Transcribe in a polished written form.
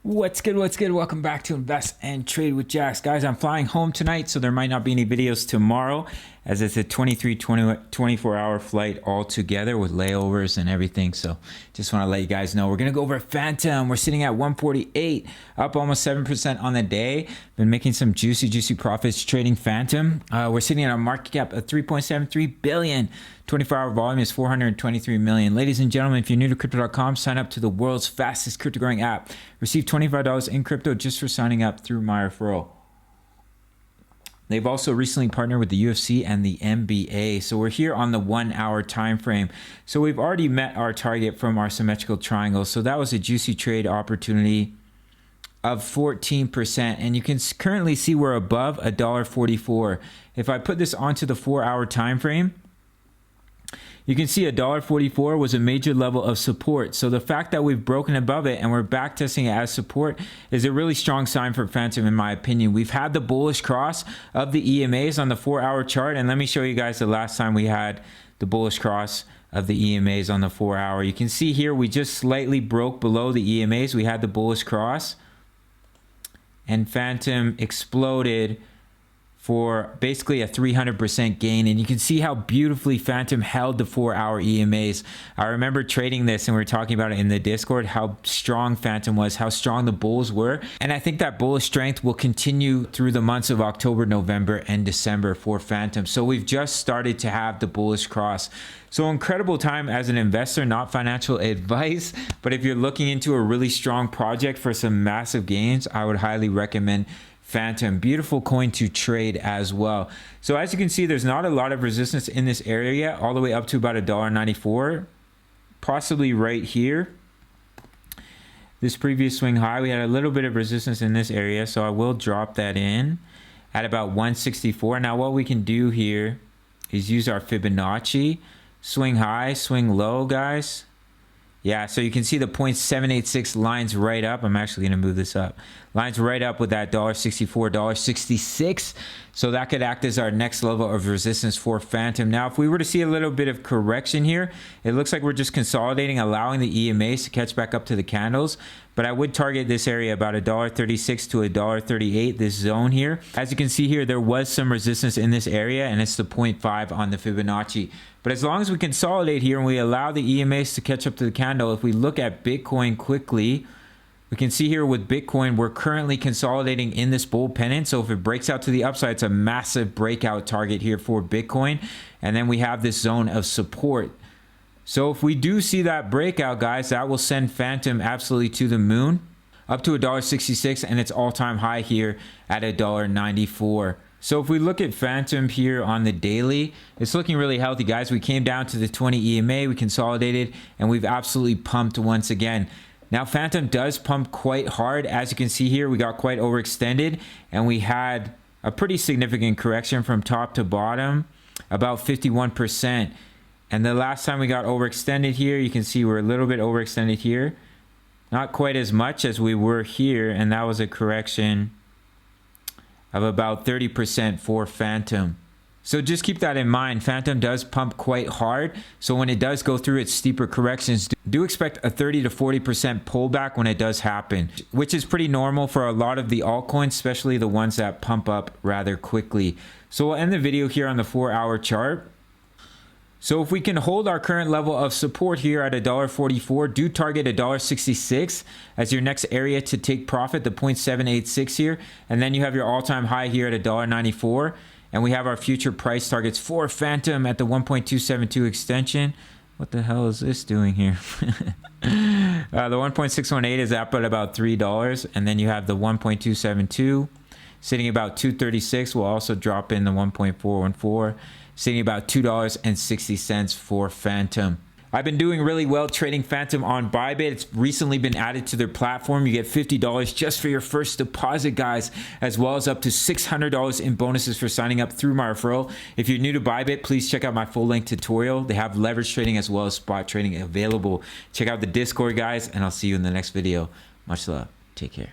What's good? What's good? Welcome back to Invest and Trade with Jax. Guys, I'm flying home tonight, so there might not be any videos tomorrow as it's a 24-hour flight all together with layovers and everything. So just want to let you guys know we're going to go over Fantom. We're sitting at 148, up almost 7% on the day. Been making some juicy profits trading Fantom. We're sitting at a market cap of 3.73 billion. 24-hour volume is 423 million. Ladies and gentlemen, if you're new to crypto.com, sign up to the world's fastest crypto growing app. Receive $25 in crypto just for signing up through my referral. They've also recently partnered with the UFC and the NBA. So we're here on the 1 hour time frame. So we've already met our target from our symmetrical triangle. So that was a juicy trade opportunity of 14%. And you can currently see we're above $1.44. If I put this onto the 4 hour time frame, you can see $1.44 was a major level of support. So the fact that we've broken above it and we're back testing it as support is a really strong sign for Fantom, in my opinion. We've had the bullish cross of the EMAs on the 4 hour chart. And let me show you guys the last time we had the bullish cross of the EMAs on the 4 hour. You can see here we just slightly broke below the EMAs. We had the bullish cross and Fantom exploded for basically a 300% gain. And you can see how beautifully Fantom held the 4 hour EMAs. I remember trading this and we were talking about it in the Discord, how strong Fantom was, how strong the bulls were. And I think that bullish strength will continue through the months of October, November, and December for Fantom. So we've just started to have the bullish cross. So incredible time as an investor, not financial advice, but if you're looking into a really strong project for some massive gains, I would highly recommend Fantom. Beautiful coin to trade as well. So as you can see, there's not a lot of resistance in this area, all the way up to about $1.94, possibly right here. This previous swing high, we had a little bit of resistance in this area, so I will drop that in at about 164. Now what we can do here is use our Fibonacci, swing high, swing low, guys. Yeah, so you can see the 0.786 lines right up. I'm actually going to move this up. Lines right up with that $1.64, $1.66. So that could act as our next level of resistance for Fantom. Now, if we were to see a little bit of correction here, it looks like we're just consolidating, allowing the EMAs to catch back up to the candles. But I would target this area about $1.36 to $1.38, this zone here. As you can see here, there was some resistance in this area, and it's the 0.5 on the Fibonacci. But as long as we consolidate here and we allow the EMAs to catch up to the candle, if we look at Bitcoin quickly, we can see here with Bitcoin, we're currently consolidating in this bull pennant. So if it breaks out to the upside, it's a massive breakout target here for Bitcoin. And then we have this zone of support. So if we do see that breakout, guys, that will send Fantom absolutely to the moon, up to $1.66, and its all-time high here at $1.94. So if we look at Fantom here on the daily, it's looking really healthy, guys. We came down to the 20 EMA, we consolidated, and we've absolutely pumped once again. Now, Fantom does pump quite hard. As you can see here, we got quite overextended, and we had a pretty significant correction from top to bottom, about 51%. And the last time we got overextended here, you can see we're a little bit overextended here. Not quite as much as we were here, and that was a correction of about 30% for Fantom. So just keep that in mind. Fantom does pump quite hard. So when it does go through its steeper corrections, do expect a 30 to 40% pullback when it does happen, which is pretty normal for a lot of the altcoins, especially the ones that pump up rather quickly. So we'll end the video here on the 4 hour chart. So if we can hold our current level of support here at $1.44, do target $1.66 as your next area to take profit, the 0.786 here. And then you have your all-time high here at $1.94. And we have our future price targets for Fantom at the 1.272 extension. What the hell is this doing here? The 1.618 is up at about $3. And then you have the 1.272 sitting about $2.36. We'll also drop in the 1.414. Sitting about $2.60 for Fantom. I've been doing really well trading Fantom on Bybit. It's recently been added to their platform. You get $50 just for your first deposit, guys, as well as up to $600 in bonuses for signing up through my referral. If you're new to Bybit, please check out my full length tutorial. They have leverage trading as well as spot trading available. Check out the Discord, guys, and I'll see you in the next video. Much love. Take care.